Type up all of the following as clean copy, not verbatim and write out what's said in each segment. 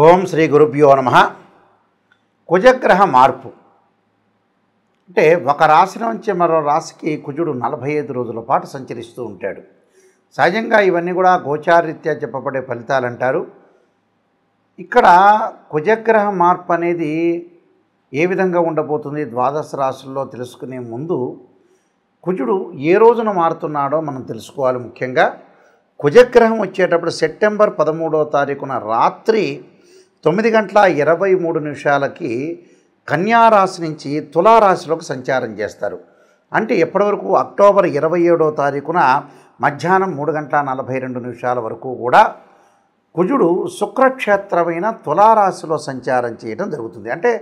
ఓం శ్రీ గురుభ్యో నమః. కుజగ్రహ మార్పు అంటే ఒక రాశి నుంచి మరో రాశికి కుజుడు 45 రోజుల పాటు సంచరిస్తూ ఉంటాడు. సహజంగా ఇవన్నీ కూడా గోచారరీత్యా చెప్పబడే ఫలితాలు అంటారు. ఇక్కడ కుజగ్రహ మార్పు అనేది ఏ విధంగా ఉండబోతుంది ద్వాదశ రాశుల్లో తెలుసుకునే ముందు కుజుడు ఏ రోజున మారుతున్నాడో మనం తెలుసుకోవాలి. ముఖ్యంగా కుజగ్రహం వచ్చేటప్పుడు సెప్టెంబర్ 13వ తారీఖున రాత్రి 9:23 కన్యారాశి నుంచి తులారాశిలోకి సంచారం చేస్తారు. అంటే ఎప్పటివరకు అక్టోబర్ 27వ తారీఖున మధ్యాహ్నం 3:42 వరకు కూడా కుజుడు శుక్రక్షేత్రమైన తులారాశిలో సంచారం చేయడం జరుగుతుంది. అంటే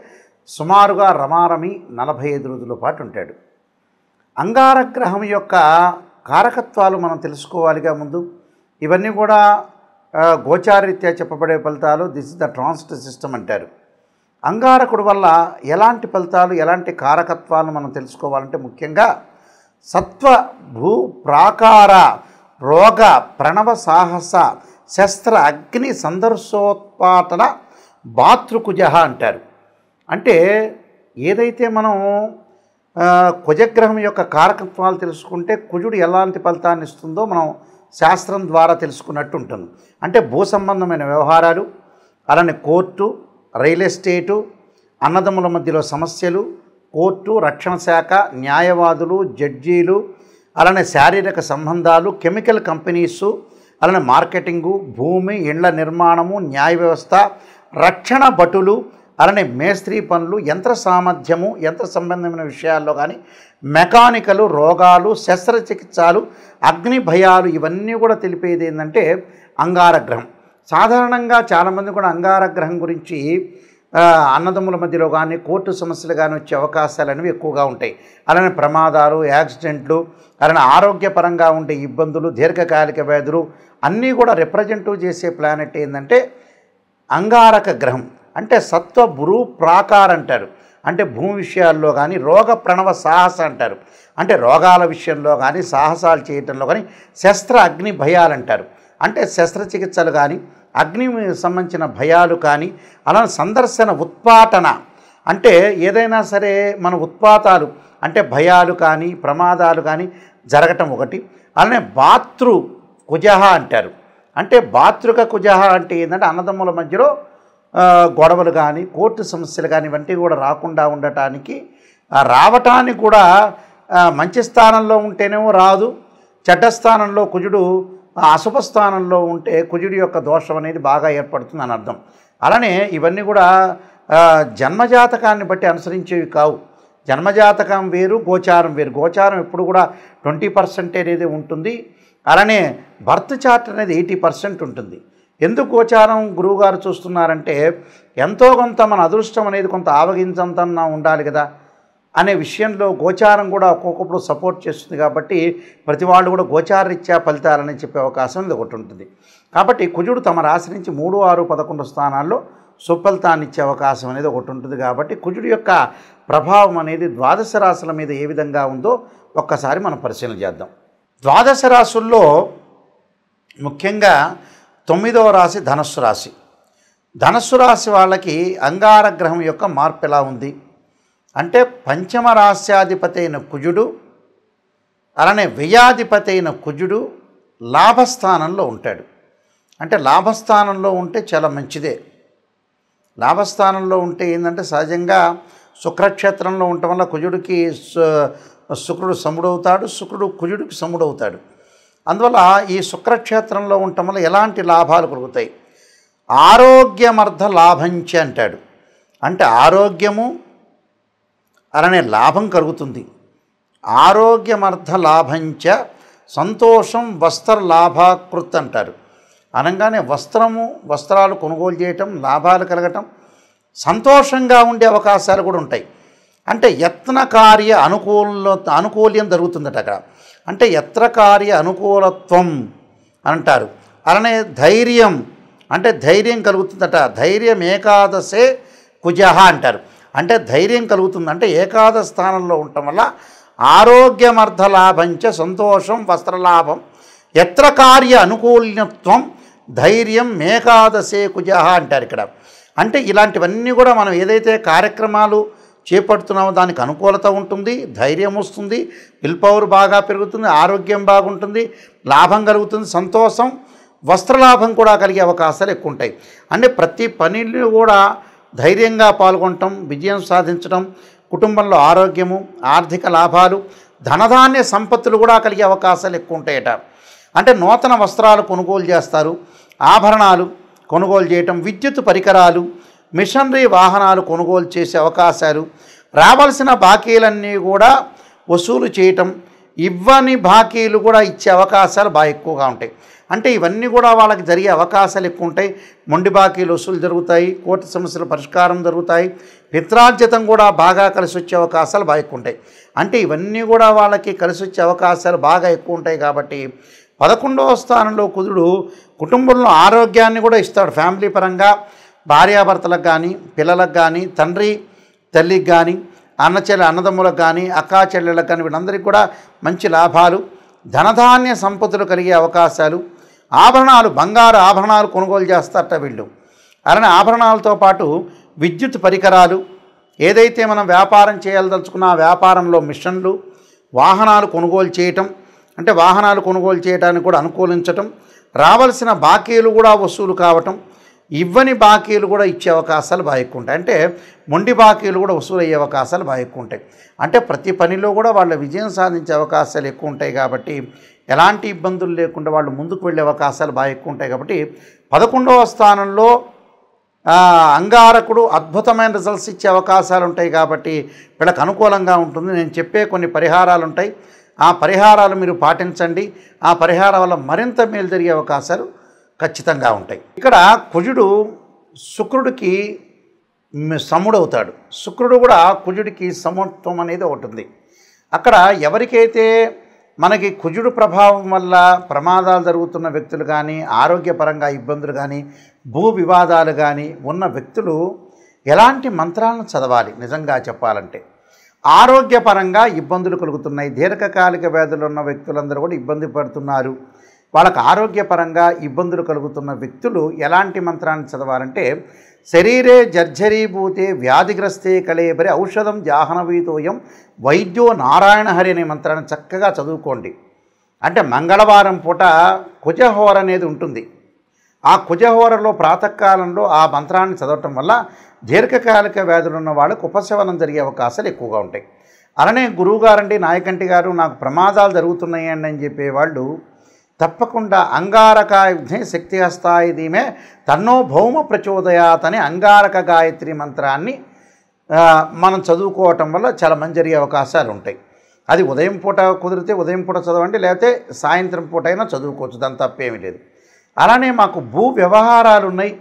సుమారుగా రమారమి 45 రోజుల పాటు ఉంటాడు. అంగారగ్రహం యొక్క కారకత్వాలు మనం తెలుసుకోవాలిగా ముందు. ఇవన్నీ కూడా గోచారరీత్యా చెప్పబడే ఫలితాలు. This is the transit system అంటారు. అంగారకుడు వల్ల ఎలాంటి ఫలితాలు ఎలాంటి కారకత్వాలను మనం తెలుసుకోవాలంటే ముఖ్యంగా సత్వ భూ ప్రాకార రోగ ప్రణవ సాహస శస్త్ర అగ్ని సందర్శోత్పాటన భాతృకుజ అంటారు. అంటే ఏదైతే మనం కుజగ్రహం యొక్క కారకత్వాలు తెలుసుకుంటే కుజుడు ఎలాంటి ఫలితాన్ని ఇస్తుందో మనం శాస్త్రం ద్వారా తెలుసుకున్నట్టు ఉంటుంది. అంటే భూ సంబంధమైన వ్యవహారాలు, అలానే కోర్టు, రియల్ ఎస్టేటు, అన్నదమ్ముల మధ్యలో సమస్యలు, కోర్టు, రక్షణ శాఖ, న్యాయవాదులు, జడ్జీలు, అలానే శారీరక సంబంధాలు, కెమికల్ కంపెనీసు, అలానే మార్కెటింగు, భూమి, ఇండ్ల నిర్మాణము, న్యాయ వ్యవస్థ, రక్షణ భటులు, అలానే మేస్త్రీ పనులు, యంత్ర సామర్థ్యము, యంత్ర సంబంధమైన విషయాల్లో కానీ మెకానికలు, రోగాలు, శస్త్రచికిత్సలు, అగ్ని భయాలు, ఇవన్నీ కూడా తెలిపేది ఏంటంటే అంగారగ్రహం. సాధారణంగా చాలామంది కూడా అంగారగ్రహం గురించి అన్నదమ్ముల మధ్యలో కానీ కోర్టు సమస్యలు కానీ వచ్చే అవకాశాలు అనేవి ఎక్కువగా ఉంటాయి. అలానే ప్రమాదాలు, యాక్సిడెంట్లు, అలానే ఆరోగ్యపరంగా ఉండే ఇబ్బందులు, దీర్ఘకాలిక వ్యాధులు అన్నీ కూడా రిప్రజెంటివ్ చేసే ప్లానెట్ ఏంటంటే అంగారక గ్రహం. అంటే సత్వ భూ ప్రాకార అంటారు. అంటే భూమి విషయాల్లో కానీ రోగ ప్రణవ సాహస అంటారు. అంటే రోగాల విషయంలో కానీ సాహసాలు చేయటంలో కానీ శస్త్ర అగ్ని భయాలు అంటారు. అంటే శస్త్రచికిత్సలు కానీ అగ్ని సంబంధించిన భయాలు కానీ అలా సందర్శన ఉత్పాటన అంటే ఏదైనా సరే మన ఉత్పాతాలు అంటే భయాలు కానీ ప్రమాదాలు కానీ జరగటం ఒకటి. అలానే భాతృ కుజహ అంటారు. అంటే భాతృక కుజహ అంటే ఏంటంటే అన్నదమ్ముల మధ్యలో గొడవలు కానీ కోర్టు సమస్యలు కానీ ఇవన్నీ కూడా రాకుండా ఉండటానికి రావటానికి కూడా మంచి స్థానంలో ఉంటేనేమో రాదు, చెడ్డ స్థానంలో కుజుడు అశుభ స్థానంలో ఉంటే కుజుడి యొక్క దోషం అనేది బాగా ఏర్పడుతుంది అని అర్థం. అలానే ఇవన్నీ కూడా జన్మజాతకాన్ని బట్టి అనుసరించేవి కావు. జన్మజాతకం వేరు, గోచారం వేరు. గోచారం ఎప్పుడు కూడా 20% అనేది ఉంటుంది. అలానే బర్త్ చార్ట్ అనేది 80% ఉంటుంది. ఎందుకు గోచారం గురువుగారు చూస్తున్నారంటే ఎంతో కొంత మన అదృష్టం అనేది కొంత ఆవగించంతన్నా ఉండాలి కదా అనే విషయంలో గోచారం కూడా ఒక్కొక్కప్పుడు సపోర్ట్ చేస్తుంది. కాబట్టి ప్రతి వాళ్ళు కూడా గోచారరీత్యా ఫలితాలని చెప్పే అవకాశం ఇది ఒకటి ఉంటుంది. కాబట్టి కుజుడు తమ రాశి నుంచి 3, 6, 11 స్థానాల్లో సుఫలితాన్ని ఇచ్చే అవకాశం అనేది ఒకటి ఉంటుంది. కాబట్టి కుజుడు యొక్క ప్రభావం అనేది ద్వాదశ రాశుల మీద ఏ విధంగా ఉందో ఒక్కసారి మనం పరిశీలన చేద్దాం. ద్వాదశ రాశుల్లో ముఖ్యంగా 9వ రాశి ధనస్సు రాశి. ధనస్సు రాశి వాళ్ళకి అంగారగ్రహం యొక్క మార్పు ఎలా ఉంది అంటే పంచమ రాశ్యాధిపతి అయిన కుజుడు అలానే వ్యయాధిపతి అయిన కుజుడు లాభస్థానంలో ఉంటాడు. అంటే లాభస్థానంలో ఉంటే చాలా మంచిదే. లాభస్థానంలో ఉంటే ఏంటంటే సహజంగా శుక్రక్షేత్రంలో ఉండటం వల్ల కుజుడికి శుక్రుడు సముడవుతాడు, శుక్రుడు కుజుడికి సముడవుతాడు. అందువల్ల ఈ శుక్రక్షేత్రంలో ఉండటం వల్ల ఎలాంటి లాభాలు కలుగుతాయి? ఆరోగ్యమర్థ లాభంచ అంటాడు. అంటే ఆరోగ్యము అలానే లాభం కలుగుతుంది. ఆరోగ్యమర్థ లాభంచ సంతోషం వస్త్ర లాభాకృత్ అంటారు. అనగానే వస్త్రాలు కొనుగోలు చేయటం, లాభాలు కలగటం, సంతోషంగా ఉండే అవకాశాలు కూడా ఉంటాయి. అంటే యత్నకార్య అనుకూల్యం జరుగుతుందట అక్కడ. అంటే యత్నకార్య అనుకూలత్వం అంటారు. అలానే ధైర్యం అంటే ధైర్యం కలుగుతుందట. ధైర్యం ఏకాదశే కుజహ అంటారు. అంటే ధైర్యం కలుగుతుంది. అంటే ఏకాదశ స్థానంలో ఉండటం వల్ల ఆరోగ్యమర్థ లాభంచ సంతోషం వస్త్రలాభం యత్ర కార్య అనుకూల్యత్వం ధైర్యం మేకాదశే కుజః అంటారు ఇక్కడ. అంటే ఇలాంటివన్నీ కూడా మనం ఏదైతే కార్యక్రమాలు చేపడుతున్నామో దానికి అనుకూలత ఉంటుంది, ధైర్యం వస్తుంది, విల్ పవర్ బాగా పెరుగుతుంది, ఆరోగ్యం బాగుంటుంది, లాభం కలుగుతుంది, సంతోషం, వస్త్రలాభం కూడా కలిగే అవకాశాలు ఎక్కువ ఉంటాయి. అంటే ప్రతి పనిలో కూడా ధైర్యంగా పాల్గొనటం, విజయం సాధించడం, కుటుంబంలో ఆరోగ్యము, ఆర్థిక లాభాలు, ధనధాన్య సంపత్తులు కూడా కలిగే అవకాశాలు ఎక్కువ ఉంటాయట. అంటే నూతన వస్త్రాలు కొనుగోలు చేస్తారు, ఆభరణాలు కొనుగోలు చేయటం, విద్యుత్ పరికరాలు, మిషనరీ వాహనాలు కొనుగోలు చేసే అవకాశాలు, రావాల్సిన బాకీలన్నీ కూడా వసూలు చేయటం, ఇవ్వని బాకీలు కూడా ఇచ్చే అవకాశాలు బాగా ఎక్కువగా ఉంటాయి. అంటే ఇవన్నీ కూడా వాళ్ళకి జరిగే అవకాశాలు ఎక్కువ ఉంటాయి. మొండి బాకీలు వసూలు జరుగుతాయి, కోర్టు సమస్యల పరిష్కారం జరుగుతాయి, పిత్రార్జితం కూడా బాగా కలిసి వచ్చే అవకాశాలు బాగా ఎక్కువ ఉంటాయి. అంటే ఇవన్నీ కూడా వాళ్ళకి కలిసి వచ్చే అవకాశాలు బాగా ఎక్కువ ఉంటాయి. కాబట్టి 11వ స్థానంలో కుజుడు కుటుంబంలో ఆరోగ్యాన్ని కూడా ఇస్తాడు. ఫ్యామిలీ పరంగా భార్యాభర్తలకు కానీ, పిల్లలకు కానీ, తండ్రి తల్లికి కానీ, అన్నదమ్ములకు కానీ, అక్కా చెల్లెళ్ళకు కానీ వీళ్ళందరికీ కూడా మంచి లాభాలు, ధనధాన్య సంపత్తులు కలిగే అవకాశాలు, ఆభరణాలు, బంగారు ఆభరణాలు కొనుగోలు చేస్తారట వీళ్ళు. అలానే ఆభరణాలతో పాటు విద్యుత్ పరికరాలు, ఏదైతే మనం వ్యాపారం చేయాలదలుచుకున్న ఆ వ్యాపారంలో మిషన్లు, వాహనాలు కొనుగోలు చేయటం, అంటే వాహనాలు కొనుగోలు చేయడానికి కూడా అనుకూలించటం, రావాల్సిన బాకీలు కూడా వసూలు కావటం, ఇవ్వని బాకీలు కూడా ఇచ్చే అవకాశాలు బాగా ఎక్కువ ఉంటాయి. అంటే మొండి బాకీలు కూడా వసూలు అయ్యే అవకాశాలు బాగా ఎక్కువ ఉంటాయి. అంటే ప్రతి పనిలో కూడా వాళ్ళ విజయం సాధించే అవకాశాలు ఎక్కువ ఉంటాయి. కాబట్టి ఎలాంటి ఇబ్బందులు లేకుండా వాళ్ళు ముందుకు వెళ్ళే అవకాశాలు బాగా ఎక్కువ ఉంటాయి. కాబట్టి 11వ స్థానంలో అంగారకుడు అద్భుతమైన రిజల్ట్స్ ఇచ్చే అవకాశాలు ఉంటాయి. కాబట్టి వీళ్ళకి అనుకూలంగా ఉంటుంది. నేను చెప్పే కొన్ని పరిహారాలు ఉంటాయి, ఆ పరిహారాలు మీరు పాటించండి. ఆ పరిహారం వల్ల మరింత మేలు జరిగే అవకాశాలు ఖచ్చితంగా ఉంటాయి. ఇక్కడ కుజుడు శుక్రుడికి సముడవుతాడు. శుక్రుడు కూడా కుజుడికి సమత్వం అనేది ఒకటి ఉంది. అక్కడ ఎవరికైతే మనకి కుజుడు ప్రభావం వల్ల ప్రమాదాలు జరుగుతున్న వ్యక్తులు కానీ, ఆరోగ్యపరంగా ఇబ్బందులు కానీ, భూ వివాదాలు కానీ ఉన్న వ్యక్తులు ఎలాంటి మంత్రాలను చదవాలి? నిజంగా చెప్పాలంటే ఆరోగ్యపరంగా ఇబ్బందులు కలుగుతున్నాయి, దీర్ఘకాలిక వ్యాధులు ఉన్న వ్యక్తులందరూ కూడా ఇబ్బంది పడుతున్నారు. వాళ్ళకు ఆరోగ్యపరంగా ఇబ్బందులు కలుగుతున్న వ్యక్తులు ఎలాంటి మంత్రాన్ని చదవాలంటే శరీరే జర్జరీభూతే వ్యాధిగ్రస్తే కళేబరి ఔషధం జాహ్నవీతోయం వైద్యో నారాయణ హరి అనే మంత్రాన్ని చక్కగా చదువుకోండి. అంటే మంగళవారం పూట కుజహోర అనేది ఉంటుంది. ఆ కుజహోరలో ప్రాతకాలంలో ఆ మంత్రాన్ని చదవటం వల్ల దీర్ఘకాలిక వ్యాధులు ఉన్న వాళ్ళకు ఉపశమనం జరిగే అవకాశాలు ఎక్కువగా ఉంటాయి. అలానే గురువుగారండి, నాయకంటి గారు, నాకు ప్రమాదాలు జరుగుతున్నాయండి అని చెప్పేవాళ్ళు తప్పకుండా అంగారకాయుధే శక్తి హస్తాయి ధీమే తన్నో భౌమ ప్రచోదయాత్ అనే అంగారక గాయత్రి మంత్రాన్ని మనం చదువుకోవటం వల్ల చాలా మంచి జరిగే అవకాశాలు ఉంటాయి. అది ఉదయం పూట కుదిరితే ఉదయం పూట చదవండి, లేకపోతే సాయంత్రం పూట అయినా చదువుకోవచ్చు, దాని తప్పేమీ లేదు. అలానే మాకు భూ వ్యవహారాలు ఉన్నాయి,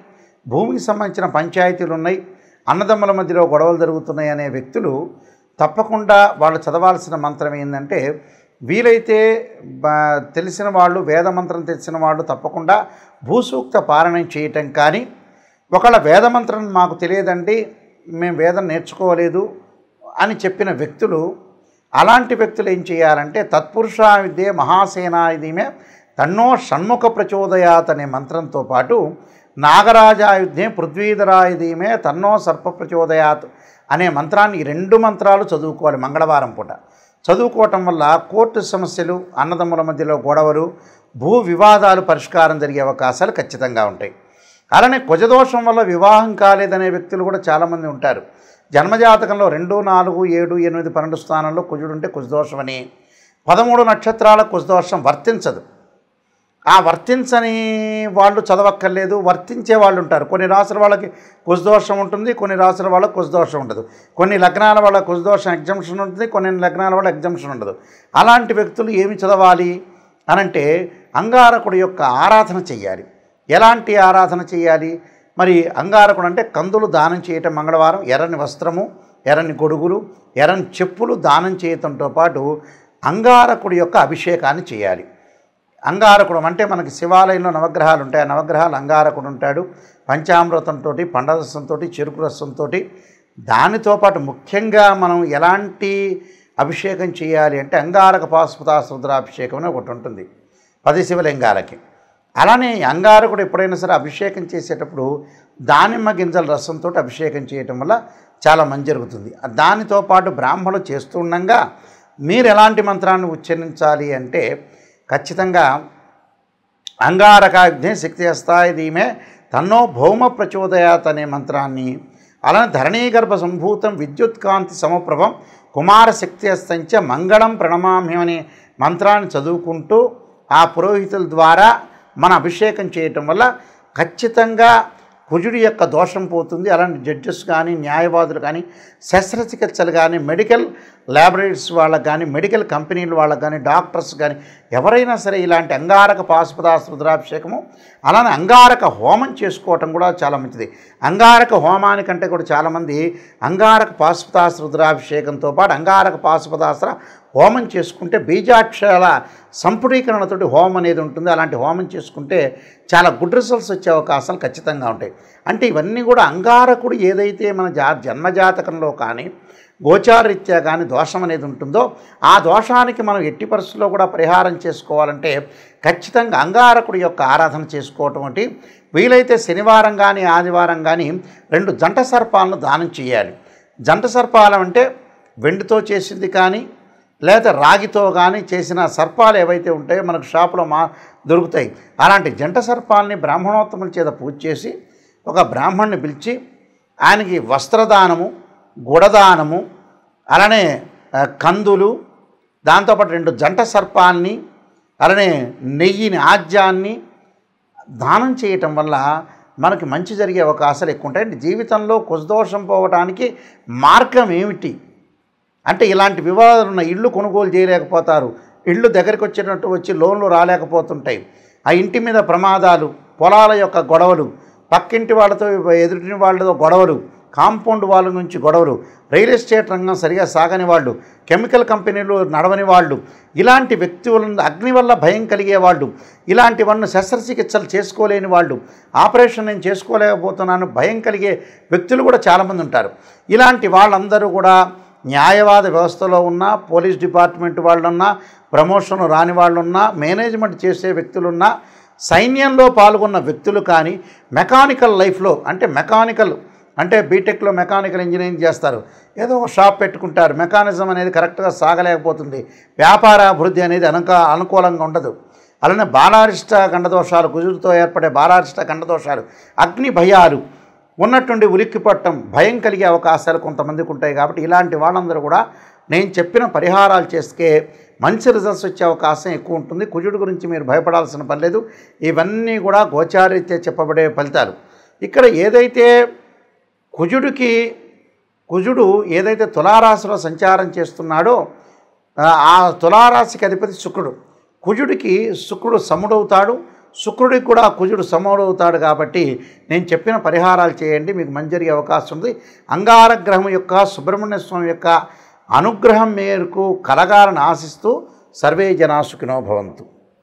భూమికి సంబంధించిన పంచాయతీలు ఉన్నాయి, అన్నదమ్ముల మధ్యలో గొడవలు జరుగుతున్నాయి అనే వ్యక్తులు తప్పకుండా వాళ్ళు చదవాల్సిన మంత్రం ఏంటంటే, వీలైతే తెలిసిన వాళ్ళు, వేదమంత్రం తెలిసిన వాళ్ళు తప్పకుండా భూసూక్త పారాయణం చేయటం కానీ, ఒకవేళ వేదమంత్రం మాకు తెలియదండి, మేము వేదం నేర్చుకోలేదు అని చెప్పిన వ్యక్తులు, అలాంటి వ్యక్తులు ఏం చేయాలంటే తత్పురుషా విద్యే మహాసేనాయుధీమే తన్నో షణ్ముఖ ప్రచోదయాత్ అనే మంత్రంతో పాటు నాగరాజాయుధే పృథ్వీధరాయుధీమే తన్నో సర్ప ప్రచోదయాత్ అనే మంత్రాన్ని, ఈ 2 మంత్రాలు చదువుకోవాలి మంగళవారం పూట. చదువుకోవటం వల్ల కోర్టు సమస్యలు, అన్నదమ్ముల మధ్యలో గొడవలు, భూ వివాదాలు పరిష్కారం జరిగే అవకాశాలు ఖచ్చితంగా ఉంటాయి. అలానే కుజదోషం వల్ల వివాహం కాలేదనే వ్యక్తులు కూడా చాలామంది ఉంటారు. జన్మజాతకంలో 2, 4, 7, 8, 12 స్థానంలో కుజుడు ఉంటే కుజదోషం అని, 13 నక్షత్రాల కుజదోషం వర్తించదు. ఆ వర్తించని వాళ్ళు చదవక్కర్లేదు, వర్తించే వాళ్ళు ఉంటారు. కొన్ని రాసుల వాళ్ళకి కుజదోషం ఉంటుంది, కొన్ని రాసుల వాళ్ళకి కుజదోషం ఉండదు. కొన్ని లగ్నాల వాళ్ళ కుజదోషం ఎగ్జంప్షన్ ఉంటుంది, కొన్ని లగ్నాల వాళ్ళ ఎగ్జంప్షన్ ఉండదు. అలాంటి వ్యక్తులు ఏమి చదవాలి అనంటే అంగారకుడి యొక్క ఆరాధన చేయాలి. ఎలాంటి ఆరాధన చేయాలి మరి? అంగారకుడు అంటే కందులు దానం చేయటం మంగళవారం, ఎర్రని వస్త్రము, ఎర్రని గొడుగులు, ఎర్రని చెప్పులు దానం చేయటంతో పాటు అంగారకుడి యొక్క అభిషేకాన్ని చేయాలి. అంగారకుడు అంటే మనకి శివాలయంలో నవగ్రహాలు ఉంటాయి, ఆ నవగ్రహాలు అంగారకుడు ఉంటాడు. పంచామృతంతో, పండరసంతో, చెరుకు రసంతో, దానితో పాటు ముఖ్యంగా మనం ఎలాంటి అభిషేకం చేయాలి అంటే అంగారక పాశుపతాశ రుద్రాభిషేకం అని ఒకటి ఉంటుంది 10 శివలింగాలకి. అలానే అంగారకుడు ఎప్పుడైనా సరే అభిషేకం చేసేటప్పుడు దానిమ్మ గింజల రసంతో అభిషేకం చేయటం వల్ల చాలా మంచి జరుగుతుంది. దానితో పాటు బ్రాహ్మణులు చేస్తూ ఉండగా మీరు ఎలాంటి మంత్రాన్ని ఉచ్చరించాలి అంటే ఖచ్చితంగా అంగారకాగ్నే శక్తి హస్తాయ ధీమే తన్నో భౌమ ప్రచోదయాత్ అనే మంత్రాన్ని, అలానే ధరణీగర్భ సంభూతం విద్యుత్కాంతి సమప్రభం కుమార శక్తి హస్తంచ మంగళం ప్రణమామ్యం అనే మంత్రాన్ని చదువుకుంటూ ఆ పురోహితుల ద్వారా మన అభిషేకం చేయటం వల్ల ఖచ్చితంగా కుజుడి యొక్క దోషం పోతుంది. అలాంటి జడ్జెస్ కానీ, న్యాయవాదులు కానీ, శస్త్రచికిత్సలు కానీ, మెడికల్ ల్యాబొరేటరీస్ వాళ్ళకు కానీ, మెడికల్ కంపెనీల వాళ్ళకు కానీ, డాక్టర్స్ కానీ ఎవరైనా సరే ఇలాంటి అంగారక పాశుపదాస్త్ర రుద్రాభిషేకము అలానే అంగారక హోమం చేసుకోవటం కూడా చాలా మంచిది. అంగారక హోమానికంటే కూడా చాలామంది అంగారక పాశుపదాస్త్ర రుద్రాభిషేకంతో పాటు అంగారక పాశుపదాస్త్ర హోమం చేసుకుంటే బీజాక్షరాల సంపుటీకరణతోటి హోమం అనేది ఉంటుంది. అలాంటి హోమం చేసుకుంటే చాలా గుడ్ రిజల్ట్స్ వచ్చే అవకాశాలు ఖచ్చితంగా ఉంటాయి. అంటే ఇవన్నీ కూడా అంగారకుడు ఏదైతే మన జన్మజాతకంలో కానీ గోచారరీత్యా కానీ దోషం అనేది ఉంటుందో ఆ దోషానికి మనం ఎట్టి పరిస్థితుల్లో కూడా పరిహారం చేసుకోవాలంటే ఖచ్చితంగా అంగారకుడి యొక్క ఆరాధన చేసుకోవటం వంటి వీలైతే శనివారం కానీ ఆదివారం కానీ 2 జంట సర్పాలను దానం చేయాలి. జంట సర్పాలు అంటే వెండితో చేసింది కానీ లేదా రాగితో కానీ చేసిన సర్పాలు ఏవైతే ఉంటాయో మనకు షాపులో దొరుకుతాయి. అలాంటి జంట సర్పాలని బ్రాహ్మణోత్తముల చేత పూజ చేసి ఒక బ్రాహ్మణ్ణి పిలిచి ఆయనకి వస్త్రదానము, గుడదానము, అలానే కందులు, దాంతోపాటు 2 జంట సర్పాలని, అలానే నెయ్యిని, ఆజ్యాన్ని దానం చేయటం వల్ల మనకి మంచి జరిగే అవకాశాలు ఎక్కువ ఉంటాయి. జీవితంలో కుజదోషం పోవడానికి మార్గం ఏమిటి అంటే ఇలాంటి వివాదాలు ఉన్న ఇళ్ళు కొనుగోలు చేయలేకపోతారు, ఇళ్ళు దగ్గరికి వచ్చేటట్టు వచ్చి లోన్లు రాలేకపోతుంటాయి, ఆ ఇంటి మీద ప్రమాదాలు, పొలాల యొక్క గొడవలు, పక్కింటి వాళ్ళతో ఎదుటి వాళ్ళతో గొడవలు, కాంపౌండ్ వాళ్ళ నుంచి గొడవలు, రియల్ ఎస్టేట్ రంగం సరిగా సాగని వాళ్ళు, కెమికల్ కంపెనీలు నడవని వాళ్ళు, ఇలాంటి వ్యక్తులను అగ్ని వల్ల భయం కలిగే వాళ్ళు, ఇలాంటివన్నీ శస్త్రచికిత్సలు చేసుకోలేని వాళ్ళు, ఆపరేషన్ నేను చేసుకోలేకపోతున్నాను భయం కలిగే వ్యక్తులు కూడా చాలామంది ఉంటారు. ఇలాంటి వాళ్ళందరూ కూడా న్యాయవాద వ్యవస్థలో ఉన్న, పోలీస్ డిపార్ట్మెంట్ వాళ్ళున్నా, ప్రమోషన్ రాని వాళ్ళున్నా, మేనేజ్మెంట్ చేసే వ్యక్తులున్నా, సైన్యంలో పాల్గొన్న వ్యక్తులు కానీ, మెకానికల్ లైఫ్లో అంటే బీటెక్లో మెకానికల్ ఇంజనీరింగ్ చేస్తారు, ఏదో ఒక షాప్ పెట్టుకుంటారు, మెకానిజం అనేది కరెక్ట్గా సాగలేకపోతుంది, వ్యాపార అభివృద్ధి అనేది అనుకూలంగా ఉండదు. అలానే బాలారిష్ట గండదోషాలు, కుజుడితో ఏర్పడే బాలారిష్ట గండదోషాలు, అగ్ని భయాలు ఉన్నట్టుండి ఉలిక్కి పట్టడం, భయం కలిగే అవకాశాలు కొంతమందికి ఉంటాయి. కాబట్టి ఇలాంటి వాళ్ళందరూ కూడా నేను చెప్పిన పరిహారాలు చేస్తే మంచి రిజల్ట్స్ వచ్చే అవకాశం ఎక్కువ ఉంటుంది. కుజుడు గురించి మీరు భయపడాల్సిన పని లేదు. ఇవన్నీ కూడా గోచారీత్యా చెప్పబడే ఫలితాలు. ఇక్కడ ఏదైతే కుజుడు ఏదైతే తులారాశిలో సంచారం చేస్తున్నాడో ఆ తులారాశికి అధిపతి శుక్రుడు. కుజుడికి శుక్రుడు సముడవుతాడు, శుక్రుడికి కూడా కుజుడు సమవుడవుతాడు. కాబట్టి నేను చెప్పిన పరిహారాలు చేయండి, మీకు మంచి జరిగే అవకాశం ఉంది. అంగారగ్రహం యొక్క సుబ్రహ్మణ్య స్వామి యొక్క అనుగ్రహం మేరకు కలగాలని ఆశిస్తూ సర్వే జనా సుఖినో భవంతు.